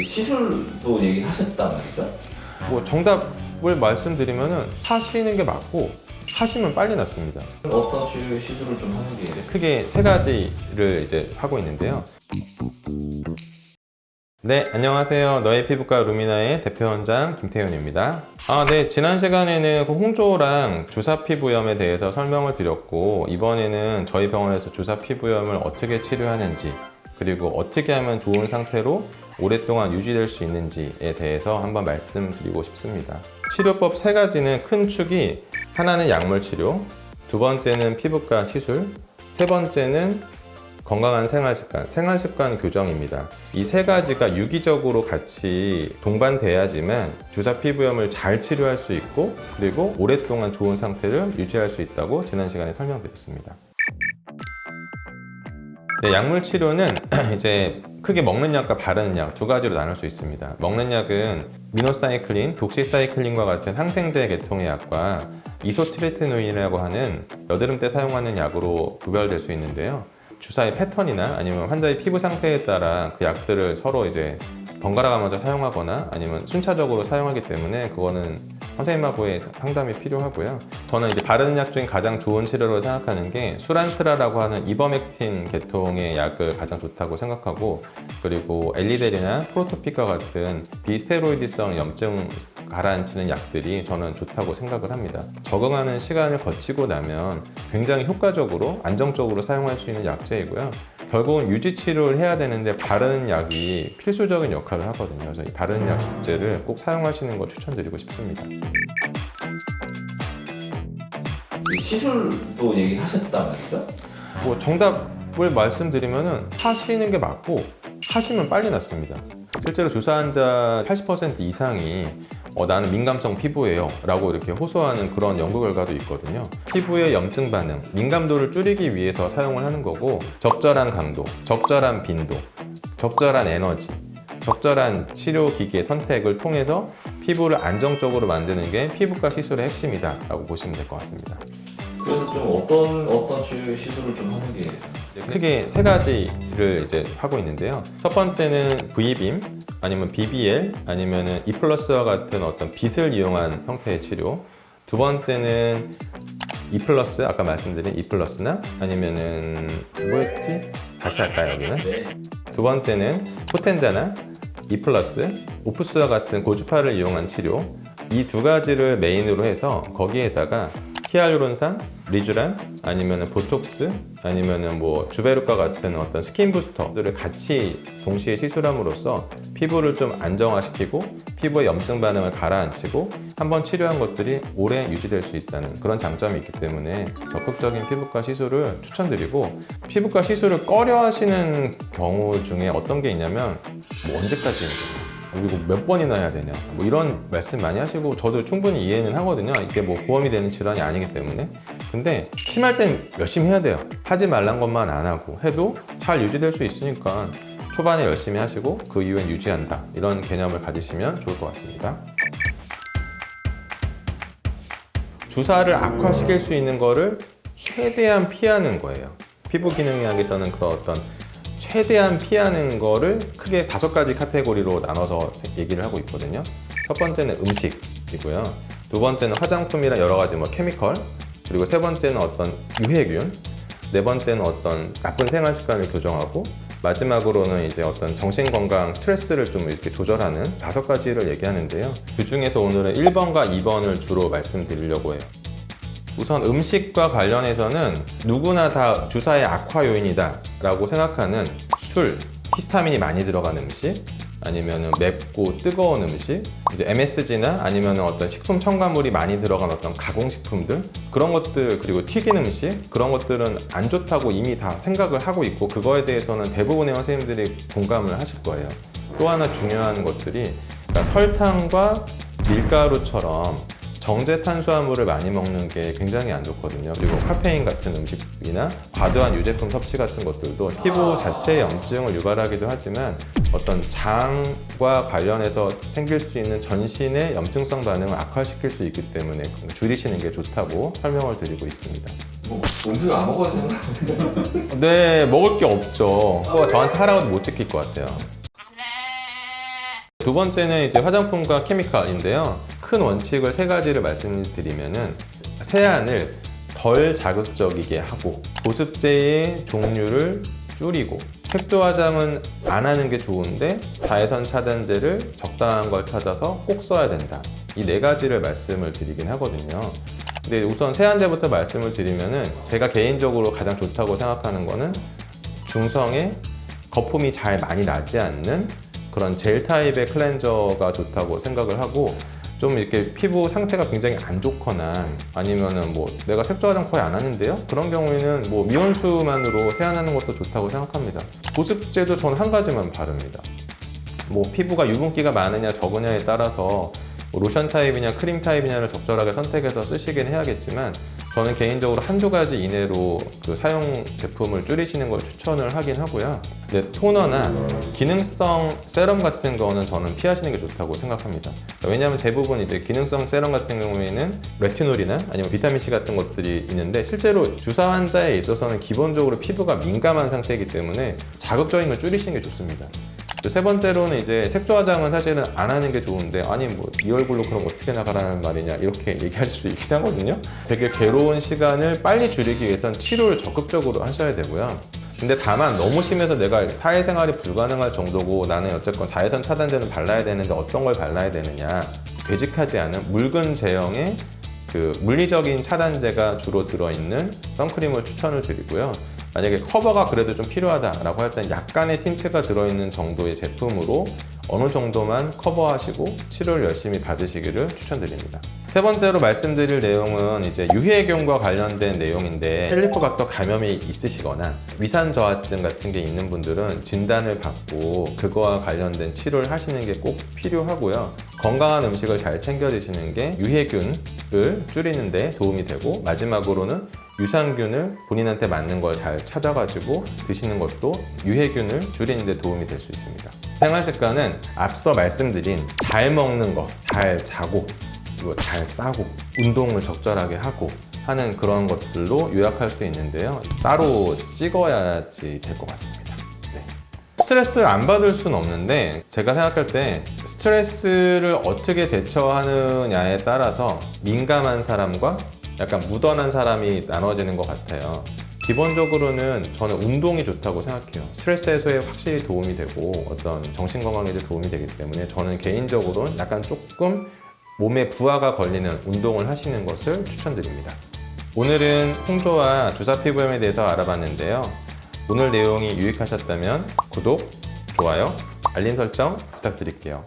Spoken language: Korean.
시술도 얘기하셨단 말이죠? 뭐 정답을 말씀드리면은 하시는 게 맞고 하시면 빨리 낫습니다. 어떤 시술을 좀 하는 게 크게 세 가지를 이제 하고 있는데요. 네, 안녕하세요. 너의 피부과 루미나의 대표원장 김태윤입니다. 네, 지난 시간에는 그 홍조랑 주사 피부염에 대해서 설명을 드렸고, 이번에는 저희 병원에서 주사 피부염을 어떻게 치료하는지, 그리고 어떻게 하면 좋은 상태로 오랫동안 유지될 수 있는지에 대해서 한번 말씀드리고 싶습니다. 치료법 세 가지는 큰 축이, 하나는 약물 치료, 두 번째는 피부과 시술, 세 번째는 건강한 생활습관 교정입니다. 이 세 가지가 유기적으로 같이 동반돼야지만 주사 피부염을 잘 치료할 수 있고, 그리고 오랫동안 좋은 상태를 유지할 수 있다고 지난 시간에 설명드렸습니다. 네, 약물 치료는 이제 크게 먹는 약과 바르는 약 두 가지로 나눌 수 있습니다. 먹는 약은 미노사이클린, 독시사이클린과 같은 항생제 계통의 약과 이소트레티노인이라고 하는 여드름 때 사용하는 약으로 구별될 수 있는데요. 주사의 패턴이나 아니면 환자의 피부 상태에 따라 그 약들을 서로 이제 번갈아 가면서 사용하거나 아니면 순차적으로 사용하기 때문에 그거는 선생님하고의 상담이 필요하고요. 저는 이제 바르는 약 중에 가장 좋은 치료로 생각하는 게 수란트라라고 하는 이버맥틴 계통의 약을 가장 좋다고 생각하고, 그리고 엘리델이나 프로토픽과 같은 비스테로이드성 염증 가라앉히는 약들이 저는 좋다고 생각을 합니다. 적응하는 시간을 거치고 나면 굉장히 효과적으로 안정적으로 사용할 수 있는 약제이고요. 결국은 유지 치료를 해야 되는데 바르는 약이 필수적인 역할을 하거든요. 그래서 이 바르는 약제를 꼭 사용하시는 걸 추천드리고 싶습니다. 시술도 얘기하셨단 말이죠? 뭐 정답을 말씀드리면은 하시는 게 맞고 하시면 빨리 낫습니다. 실제로 주사 환자 80% 이상이 나는 민감성 피부예요 라고 이렇게 호소하는 그런 연구 결과도 있거든요. 피부의 염증 반응, 민감도를 줄이기 위해서 사용을 하는 거고, 적절한 강도, 적절한 빈도, 적절한 에너지, 적절한 치료 기기의 선택을 통해서 피부를 안정적으로 만드는 게 피부과 시술의 핵심이다 라고 보시면 될 것 같습니다. 그래서 좀 어떤 시술을 좀 하는 게 크게 세 가지를 이제 하고 있는데요. 첫 번째는 V빔, 아니면 BBL, 아니면 E+와 같은 어떤 빛을 이용한 형태의 치료. 두 번째는 E+, 아까 말씀드린 E+나 아니면은 뭐였지? 다시 할까요, 여기는? 네. 두 번째는 포텐자나 E+, 오프스와 같은 고주파를 이용한 치료. 이 두 가지를 메인으로 해서 거기에다가 히알루론산, 리쥬란, 아니면 보톡스, 아니면 뭐 주베르과 같은 어떤 스킨 부스터들을 같이 동시에 시술함으로써 피부를 좀 안정화시키고 피부의 염증 반응을 가라앉히고 한번 치료한 것들이 오래 유지될 수 있다는 그런 장점이 있기 때문에 적극적인 피부과 시술을 추천드리고, 피부과 시술을 꺼려 하시는 경우 중에 어떤 게 있냐면 뭐 언제까지 그리고 몇 번이나 해야 되냐 뭐 이런 말씀 많이 하시고, 저도 충분히 이해는 하거든요. 이게 뭐 보험이 되는 질환이 아니기 때문에. 근데 심할 땐 열심히 해야 돼요. 하지 말란 것만 안 하고 해도 잘 유지될 수 있으니까 초반에 열심히 하시고 그 이후엔 유지한다, 이런 개념을 가지시면 좋을 것 같습니다. 주사를 악화시킬 수 있는 거를 최대한 피하는 거예요. 피부 기능의학에서는 그런 어떤 최대한 피하는 거를 크게 5가지 카테고리로 나눠서 얘기를 하고 있거든요. 첫 번째는 음식이고요. 두 번째는 화장품이랑 여러 가지 뭐 케미컬, 그리고 세 번째는 어떤 유해균, 네 번째는 어떤 나쁜 생활 습관을 교정하고, 마지막으로는 이제 어떤 정신건강 스트레스를 좀 이렇게 조절하는 5가지를 얘기하는데요. 그 중에서 오늘은 1번과 2번을 주로 말씀드리려고 해요. 우선 음식과 관련해서는 누구나 다 주사의 악화 요인이다 라고 생각하는 술, 히스타민이 많이 들어간 음식, 아니면 맵고 뜨거운 음식, 이제 MSG나 아니면 어떤 식품 첨가물이 많이 들어간 어떤 가공식품들, 그런 것들, 그리고 튀긴 음식, 그런 것들은 안 좋다고 이미 다 생각을 하고 있고, 그거에 대해서는 대부분의 선생님들이 공감을 하실 거예요. 또 하나 중요한 것들이, 그러니까 설탕과 밀가루처럼 정제 탄수화물을 많이 먹는 게 굉장히 안 좋거든요. 그리고 카페인 같은 음식이나 과도한 유제품 섭취 같은 것들도 피부 자체의 염증을 유발하기도 하지만 어떤 장과 관련해서 생길 수 있는 전신의 염증성 반응을 악화시킬 수 있기 때문에 줄이시는 게 좋다고 설명을 드리고 있습니다. 뭐 음식을 안 먹어야 되는 거 아닌가요? 네, 먹을 게 없죠. 그거 저한테 하라고 못 지킬 것 같아요. 두 번째는 이제 화장품과 케미칼인데요. 큰 원칙을 세 가지를 말씀드리면은 세안을 덜 자극적이게 하고 보습제의 종류를 줄이고 색조 화장은 안 하는 게 좋은데 자외선 차단제를 적당한 걸 찾아서 꼭 써야 된다. 이 네 가지를 말씀을 드리긴 하거든요. 근데 우선 세안제부터 말씀을 드리면은 제가 개인적으로 가장 좋다고 생각하는 거는 중성의 거품이 잘 많이 나지 않는 그런 젤 타입의 클렌저가 좋다고 생각을 하고, 좀 이렇게 피부 상태가 굉장히 안 좋거나 아니면은 뭐 내가 색조 화장 거의 안 하는데요? 그런 경우에는 뭐 미온수만으로 세안하는 것도 좋다고 생각합니다. 보습제도 저는 한 가지만 바릅니다. 뭐 피부가 유분기가 많으냐 적으냐에 따라서 뭐 로션 타입이냐 크림 타입이냐를 적절하게 선택해서 쓰시긴 해야겠지만, 저는 개인적으로 한두 가지 이내로 그 사용 제품을 줄이시는 걸 추천을 하긴 하고요. 근데 토너나 기능성 세럼 같은 거는 저는 피하시는 게 좋다고 생각합니다. 왜냐하면 대부분 이제 기능성 세럼 같은 경우에는 레티놀이나 아니면 비타민C 같은 것들이 있는데, 실제로 주사 환자에 있어서는 기본적으로 피부가 민감한 상태이기 때문에 자극적인 걸 줄이시는 게 좋습니다. 세 번째로는 이제 색조 화장은 사실은 안 하는 게 좋은데, 아니 뭐 이 얼굴로 그럼 어떻게 나가라는 말이냐 이렇게 얘기할 수 있긴 하거든요. 되게 괴로운 시간을 빨리 줄이기 위해서는 치료를 적극적으로 하셔야 되고요. 근데 다만 너무 심해서 내가 사회생활이 불가능할 정도고 나는 어쨌건 자외선 차단제는 발라야 되는데 어떤 걸 발라야 되느냐, 되직하지 않은 묽은 제형의 그 물리적인 차단제가 주로 들어있는 선크림을 추천을 드리고요. 만약에 커버가 그래도 좀 필요하다라고 할 때는 약간의 틴트가 들어있는 정도의 제품으로 어느 정도만 커버하시고 치료를 열심히 받으시기를 추천드립니다. 세 번째로 말씀드릴 내용은 이제 유해균과 관련된 내용인데, 헬리코박터 감염이 있으시거나 위산 저하증 같은 게 있는 분들은 진단을 받고 그거와 관련된 치료를 하시는 게 꼭 필요하고요. 건강한 음식을 잘 챙겨 드시는 게 유해균을 줄이는 데 도움이 되고, 마지막으로는 유산균을 본인한테 맞는 걸 잘 찾아가지고 드시는 것도 유해균을 줄이는 데 도움이 될 수 있습니다. 생활습관은 앞서 말씀드린 잘 먹는 거, 잘 자고, 그리고 잘 싸고, 운동을 적절하게 하고 하는 그런 것들로 요약할 수 있는데요. 따로 찍어야지 될 것 같습니다. 네. 스트레스를 안 받을 수는 없는데, 제가 생각할 때 스트레스를 어떻게 대처하느냐에 따라서 민감한 사람과 약간 무던한 사람이 나눠지는 것 같아요. 기본적으로는 저는 운동이 좋다고 생각해요. 스트레스 해소에 확실히 도움이 되고 어떤 정신 건강에도 도움이 되기 때문에 저는 개인적으로는 약간 조금 몸에 부하가 걸리는 운동을 하시는 것을 추천드립니다. 오늘은 홍조와 주사 피부염에 대해서 알아봤는데요. 오늘 내용이 유익하셨다면 구독, 좋아요, 알림 설정 부탁드릴게요.